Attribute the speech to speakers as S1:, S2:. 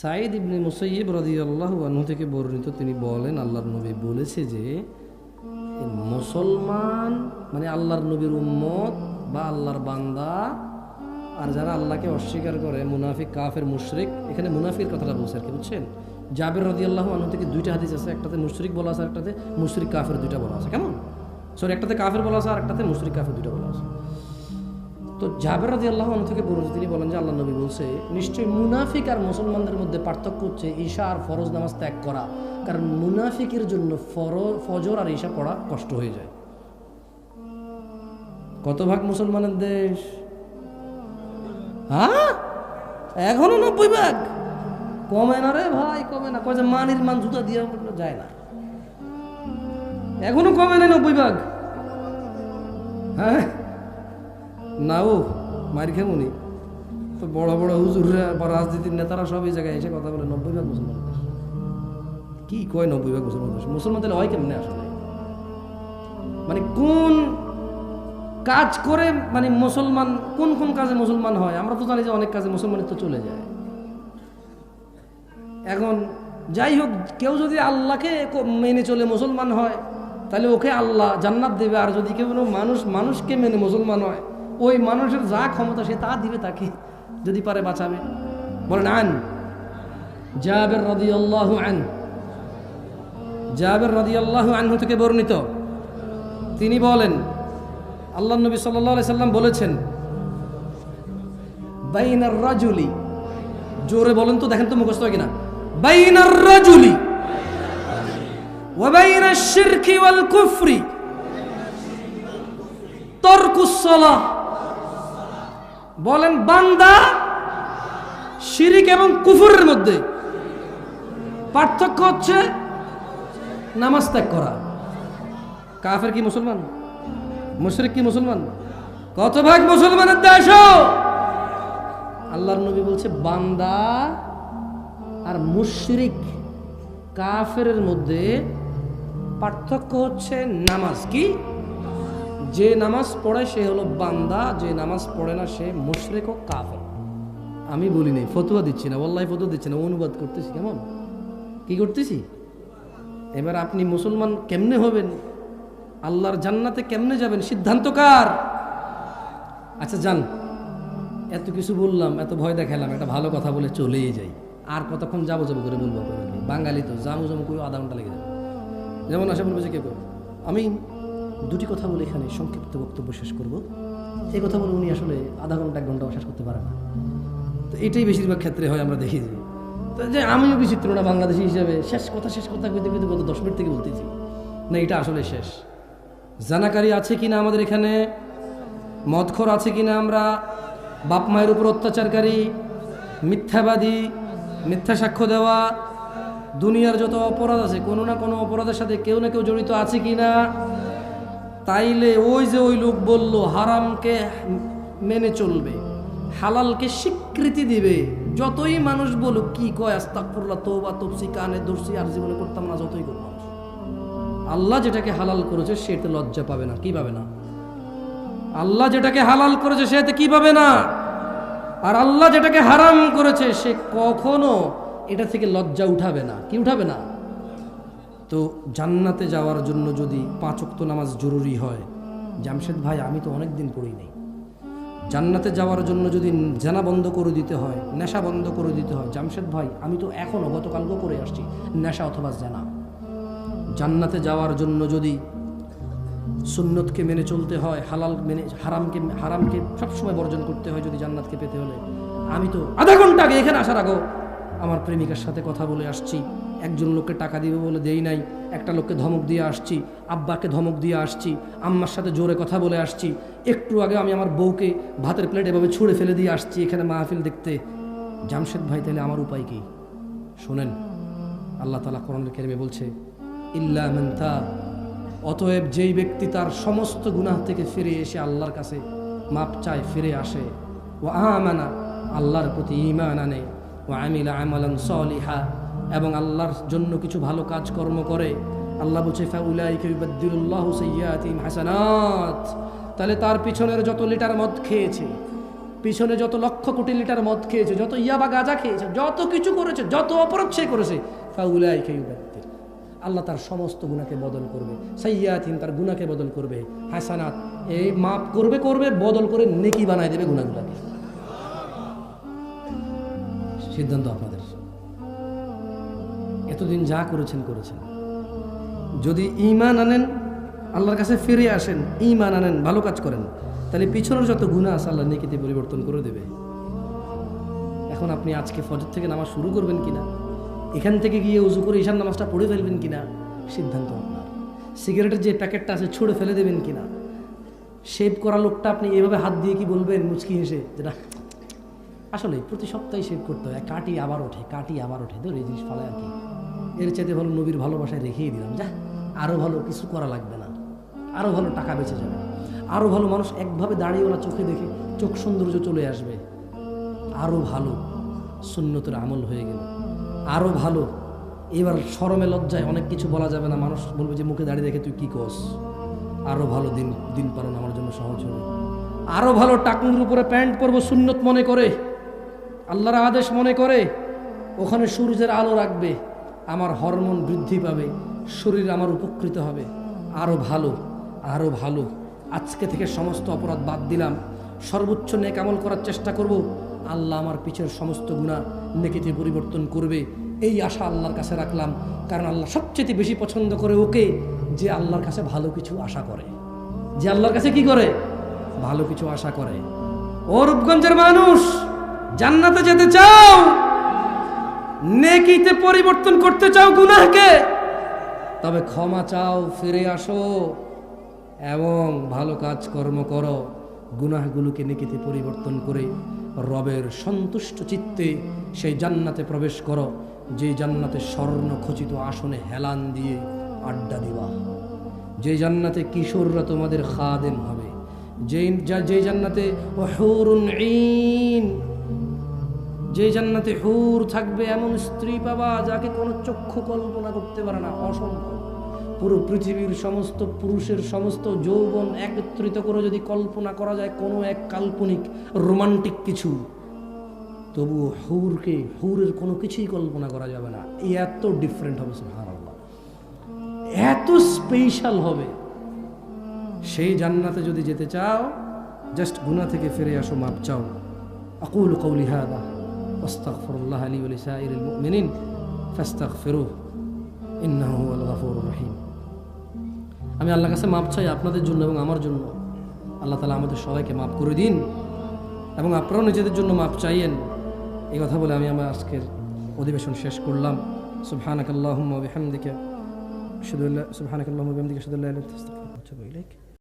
S1: সাঈদ ইবনে Musayyib রাদিয়াল্লাহু আনহু থেকে বর্ণিত, তিনি বলেন আল্লাহর নবী বলেছে যে মুসলমান মানে আল্লাহর নবীর উম্মত বা আল্লাহর বান্দা, আর যারা আল্লাহকে অস্বীকার করে মুনাফিক, কাফের, মুশরিক। এখানে মুনাফিকের কথাটা বলছে আর কি, বুঝছেন? জাবের রাদিয়াল্লাহু আনহু থেকে দুইটা হাদিস আছে, একটাতে মুশরিক বলা আছে, একটাতে মুশরিক কাফের দুইটা বলা আছে। কেমন? সরি, একটাতে কাফের বলা আছে আর একটাতে মুশরিক কাফের দুইটা বলা আছে। তো জাবের রাদিয়াল্লাহু আনহু থেকে বলেছে, তিনি বলেন যে আল্লাহ নবী বলছে নিশ্চয়ই মুনাফিক আর মুসলমানদের মধ্যে পার্থক্য হচ্ছে ঈশা আর ফরজ নামাজ ত্যাগ করা। কারণ মুনাফিকের জন্য ফজর আর ঈশা পড়া কষ্ট হয়ে যায়। কত ভাগ মুসলমানের দেশ? হ্যাঁ, এখনো 90 ভাগ। কমে না রে ভাই, কমে না। কয় যে মানির মান জুতা দিয়ে যায় না, এখনো কমে না 90 ভাগ। হ্যাঁ না, ও মার খেমনি তো বড় বড় হুজুররা বা রাজনীতির নেতারা সব এই জায়গায় এসে কথা বলে 90 ভাগ মুসলমান দেশ। কি কয় 90 ভাগ মুসলমান দেশ? মুসলমান তাহলে হয় কেমনে আসলে? মানে কোন কাজ করে মানে মুসলমান, কোন কোন কাজে মুসলমান হয়? আমরা তো জানি যে অনেক কাজে মুসলমানের তো চলে যায়। এখন যাই হোক, কেউ যদি আল্লাহকে মেনে চলে মুসলমান হয় তাহলে ওকে আল্লাহ জান্নাত দেবে। আর যদি কেউ মানুষকে মেনে মুসলমান হয়, ওই মানুষের যা ক্ষমতা সে তা দিবে তাকে, যদি পারে বাঁচাবে। বলেন আন জাবের রাদিয়াল্লাহু আনহু, জাবের রাদিয়াল্লাহু আনহু থেকে বর্ণিত, তিনি বলেন আল্লাহর নবী সাল্লাল্লাহু আলাইহি সাল্লাম বলেছেন বাইনার রাজুলি, জোরে বলেন তো, দেখেন তো মুখস্থ হয় কিনা। বাইনার রাজুলি ওয়া বাইনাশ শিরকি ওয়াল কুফরি তারকুস সালাহ। বলেন বান্দা শিরিক এবং কুফরের মধ্যে পার্থক্য হচ্ছে নামাজ ত্যাগ করা। কাফের কি মুসলমান? মুশরিক কি মুসলমান? কত ভাগ মুসলমানের দেশ? আল্লাহর নবী বলছে বান্দা আর মুশরিক কাফের মধ্যে পার্থক্য হচ্ছে নামাজ। কি? যে নামাজ পড়ে সে হলো বান্দা, যে নামাজ পড়ে না সে মুশরিক ও কাফের। আমি বলি নাই, ফতোয়া দিচ্ছি না, ওয়াল্লাহি ফতোয়া দিচ্ছি না, অনুবাদ করতেছি। কেমন কি করতেছি? এবার আপনি মুসলমান কেমনে হবেন, আল্লাহর জান্নাতে কেমনে যাবেন, সিদ্ধান্ত কার? আচ্ছা যান, এত কিছু বললাম, এত ভয় দেখালাম, একটা ভালো কথা বলে চলেই যাই। আর কতক্ষণ যাবো যাবো করে বলবো আপনাদেরকে? বাঙালি তো জামু জামু করে আধা ঘন্টা লেগে যাবে। যেমন আসে বলবো যে কেউ আমি দুটি কথা বলে এখানে সংক্ষিপ্ত বক্তব্য শেষ করব, এই কথা বলে উনি আসলে আধা ঘন্টা 1 ঘন্টা শেষ করতে পারে না। তো এটাই বেশিরভাগ ক্ষেত্রে হয়, আমরা দেখি যে। তো যে আমিও বিচিত্র না, বাংলাদেশি হিসাবে শেষ কথা কইতে কইতে গত 10 মিনিট থেকে বলতেছি না, এটা আসলে শেষ। জানাকারী আছে কিনা আমাদের এখানে? মদখোর আছে কিনা? আমরা বাপ মায়ের উপর অত্যাচারকারী, মিথ্যাবাদী, মিথ্যা সাক্ষ্য দেওয়া, দুনিয়ার যত অপরাধ আছে কোনো না কোনো অপরাধের সাথে কেউ না কেউ জড়িত আছে কিনা? তাইলে ওই যে ওই লোক বলল হারামকে মেনে চলবে, হালালকে স্বীকৃতি দিবে, যতই মানুষ বলুক কি কয় আস্তাগফিরুল্লাহ, তওবা, তফসি, কানে ধরছি আর জীবনে করতাম না, যতই করব, আল্লাহ যেটাকে হালাল করেছে সেটা লজ্জা পাবে না। কি পাবে না? আল্লাহ যেটাকে হালাল করেছে সেটা কি পাবে না? আর আল্লাহ যেটাকে হারাম করেছে সে কখনো এটা থেকে লজ্জা উঠাবে না। কি উঠাবে না? তো জান্নাতে যাওয়ার জন্য যদি 5 ওয়াক্ত নামাজ জরুরি হয়, জামশেদ ভাই আমি তো অনেক দিন পড়ি নাই। জান্নাতে যাওয়ার জন্য যদি জানা বন্ধ করে দিতে হয়, নেশা বন্ধ করে দিতে হয়, জামশেদ ভাই আমি তো এখনো গতকালকেও করে আসছি নেশা অথবা জানা। জান্নাতে যাওয়ার জন্য যদি সুন্নতকে মেনে চলতে হয়, হালাল মেনে হারামকে সবসময় বর্জন করতে হয় যদি জান্নাতকে পেতে হলে, আমি তো আধা ঘন্টা আগে এখানে আসার আগেও আমার প্রেমিকার সাথে কথা বলে আসছি, একজন লোককে টাকা দিবে বলে দেই নাই, একটা লোককে ধমক দিয়ে আসছি, আব্বাকে ধমক দিয়ে আসছি, আম্মার সাথে জোরে কথা বলে আসছি, একটু আগে আমি আমার বউকে ভাতের প্লেট এভাবে ছুঁড়ে ফেলে দিয়ে আসছি এখানে মাহফিল দেখতে। জামশেদ ভাই তাহলে আমার উপায় কি? শোনেন, আল্লাহ তাআলা কোরআনুল কারীমে বলছে ইল্লা মান তাব, অতএব যেই ব্যক্তি তার সমস্ত গুনাহ থেকে ফিরে এসে আল্লাহর কাছে মাপ চায়, ফিরে আসে, ওয়া আমানা, আল্লাহর প্রতি ঈমান আনে, ওয়া আমিলা আমালান সালিহা, এবং আল্লাহর জন্য কিছু ভালো কাজ কর্ম করে। আল্লাহ বলছে ফাউলাইকা ইউবাদদিলুল্লাহু সাইয়্যাতিহিম হাসানাত, তাহলে তার পিছনের যত লিটার মদ খেয়েছে, পিছনে যত লক্ষ কোটি লিটার মদ খেয়েছে, যত ইয়াবা গাঁজা খেয়েছে, যত কিছু করেছে, যত অপরাধ সে করেছে, ফাউলাইকা ইউবাদদিল, আল্লাহ তার সমস্ত গুনাহকে বদল করবে। সাইয়্যাতিন, তার গুনাহকে বদল করবে। হাসানাত, এই মাফ করবে বদল করে নেকি বানায় দেবে গুনাহগুলোকে। সিদ্ধান্ত আপনাদের। এতদিন যা করেছেন করেছেন। যদি ঈমান আনেন, আল্লাহর কাছে ফিরে আসেন, ঈমান আনেন, ভালো কাজ করেন, তাহলে পিছনের যত গুনাহ আছে আল্লাহ নেকিতে পরিবর্তন করে দেবে। এখন আপনি আজকে ফজর থেকে নামাজ শুরু করবেন কিনা, এখান থেকে গিয়ে উজু করে ঈশান নামাজটা পড়ে ফেলবেন কিনা, সিদ্ধান্ত আপনার। সিগারেটের যে প্যাকেটটা আছে ছুঁড়ে ফেলে দেবেন কিনা, শেভ করা লোকটা আপনি এভাবে হাত দিয়ে কি বলবেন মুচকি হেসে, যেটা আসলে প্রতি সপ্তাহে শেভ করতে হয়, কাটি আবার ওঠে, ধর এই জিনিস ফালায় আর কি, এর চাইতে ভালো নবীর ভালোবাসায় রেখেই দিলাম, যা আরও ভালো কিছু করা লাগবে না, আরও ভালো টাকা বেঁচে যাবে, আরও ভালো মানুষ একভাবে দাঁড়িয়েওয়ালা চোখে দেখে চোখ সৌন্দর্য চলে আসবে, আরও ভালো সুন্নতের আমল হয়ে গেল, আরও ভালো। এবার শরমে লজ্জায় অনেক কিছু বলা যাবে না, মানুষ বলবে যে মুখে দাঁড়িয়ে দেখে তুই কি কস। আরও ভালো দিন পালন আমার জন্য সহজ হবে, আরও ভালো টাকুর উপরে প্যান্ট পরবো সুন্নত মনে করে, আল্লাহর আদেশ মনে করে, ওখানে সূর্যের আলো রাখবে, আমার হরমোন বৃদ্ধি পাবে, শরীর আমার উপকৃত হবে। আরও ভালো আজকে থেকে সমস্ত অপরাধ বাদ দিলাম, সর্বোচ্চ নেক আমল করার চেষ্টা করব, আল্লাহ আমার পিছের সমস্ত গুনাহ নেকিতে পরিবর্তন করবে, এই আশা আল্লাহর কাছে রাখলাম। কারণ আল্লাহ সবচেয়ে বেশি পছন্দ করে ওকে যে আল্লাহর কাছে ভালো কিছু আশা করে, যে আল্লাহর কাছে কি করে, ভালো কিছু আশা করে। ও রূপগঞ্জের মানুষ, জান্নাতে যেতে চাও, নেকিতে পরিবর্তন করতে চাও গুনাহকে, তবে ক্ষমা চাও, ফিরে আসো এবং ভালো কাজ কর্ম করো, গুনাহগুলোকে নেকিতে পরিবর্তন করে রবের সন্তুষ্ট চিত্তে সেই জান্নাতে প্রবেশ করো, যে জান্নাতে স্বর্ণ খচিত আসনে হেলান দিয়ে আড্ডা দিবা, যে জান্নাতে কিশোররা তোমাদের খাদেম হবে, যে জান্নাতে হুরুন ঈন, যে জান্নাতে হুর থাকবে, এমন স্ত্রী পাবা যাকে কোনো চক্ষু কল্পনা করতে পারে না, অসম্ভব। পুরো পৃথিবীর সমস্ত পুরুষের সমস্ত যৌবন একত্রিত করে যদি কল্পনা করা যায় কোনো এক কাল্পনিক রোমান্টিক কিছু, তবু হুরের কোনো কিছুই কল্পনা করা যাবে না। এত ডিফারেন্ট হবে, সুবহানাল্লাহ, এত স্পেশাল হবে। সেই জান্নাতে যদি যেতে চাও, জাস্ট গুনাহ থেকে ফিরে আসো, মাপ চাও। আকুলু কওলি হাযা আস্তাগফিরুল্লাহ লি ওয়া লিসাইরিল মুমিনিন ফাস্তাগফিরুহু ইন্নাহু হুয়াল গফুরুর রহিম। আমি আল্লাহর কাছে মাপ চাই আপনাদের জন্য এবং আমার জন্য। আল্লাহ তাআলা আমাদের সবাইকে মাফ করে দিন এবং আপনারাও নিজেদের জন্য মাপ চাইয়েন। এই কথা বলে আমি আমার আজকের অধিবেশন শেষ করলাম। সুবহানাকাল্লাহুম্মা ওয়া বিহামদিকা আশহাদু আল্লা ইলাহা ইল্লা আনতা আস্তাগফিরুকা ওয়া আতুবু ইলাইক।